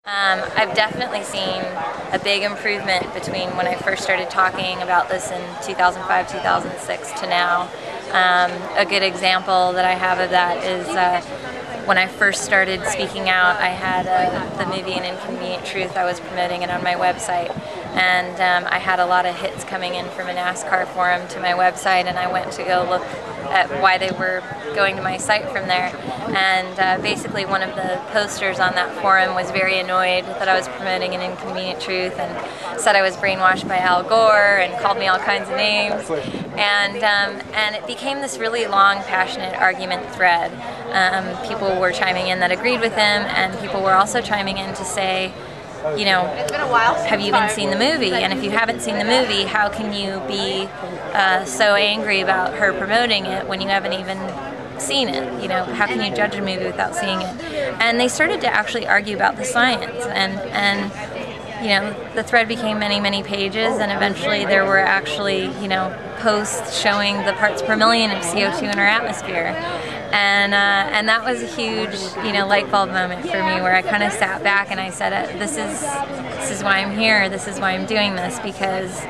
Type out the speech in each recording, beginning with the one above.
I've definitely seen a big improvement between when I first started talking about this in 2005, 2006 to now. A good example that I have of that is when I first started speaking out, I had the movie An Inconvenient Truth. I was promoting it on my website, and I had a lot of hits coming in from a NASCAR forum to my website, and I went to go look at why they were going to my site from there. And basically one of the posters on that forum was very annoyed that I was promoting An Inconvenient Truth and said I was brainwashed by Al Gore and called me all kinds of names. And it became this really long, passionate argument thread. People were chiming in that agreed with him, and people were also chiming in to say, you know, have you even seen the movie? And if you haven't seen the movie, how can you be so angry about her promoting it when you haven't even seen it? You know, how can you judge a movie without seeing it? And they started to actually argue about the science, and you know, the thread became many, many pages, and eventually there were actually, you know, posts showing the parts per million of CO2 in our atmosphere. And that was a huge, you know, light bulb moment for me, where I kind of sat back and I said, this is why I'm here, this is why I'm doing this, because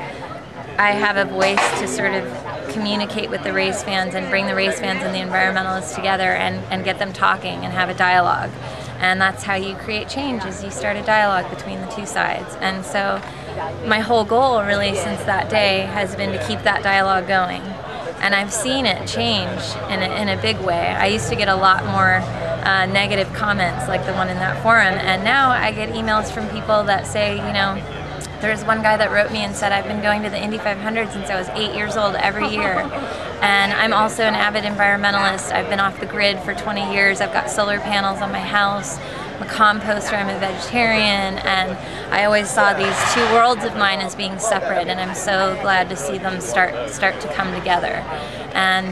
I have a voice to sort of communicate with the race fans and bring the race fans and the environmentalists together and get them talking and have a dialogue. And that's how you create change, is you start a dialogue between the two sides. And so my whole goal really since that day has been to keep that dialogue going. And I've seen it change in a big way. I used to get a lot more negative comments like the one in that forum, and now I get emails from people that say, you know, there's one guy that wrote me and said, I've been going to the Indy 500 since I was 8 years old every year. And I'm also an avid environmentalist. I've been off the grid for 20 years. I've got solar panels on my house. I'm a composter, I'm a vegetarian, and I always saw these two worlds of mine as being separate, and I'm so glad to see them start to come together. And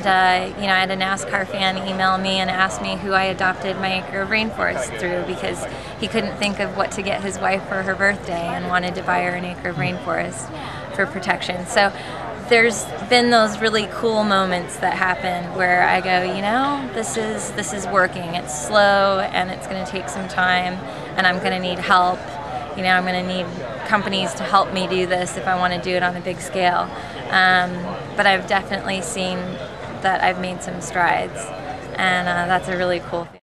you know, I had a NASCAR fan email me and ask me who I adopted my acre of rainforest through, because he couldn't think of what to get his wife for her birthday and wanted to buy her an acre of rainforest for protection. So there's been those really cool moments that happen where I go, you know, this is working. It's slow and it's going to take some time, and I'm going to need help. You know, I'm going to need companies to help me do this if I want to do it on a big scale. But I've definitely seen that I've made some strides, and that's a really cool feeling.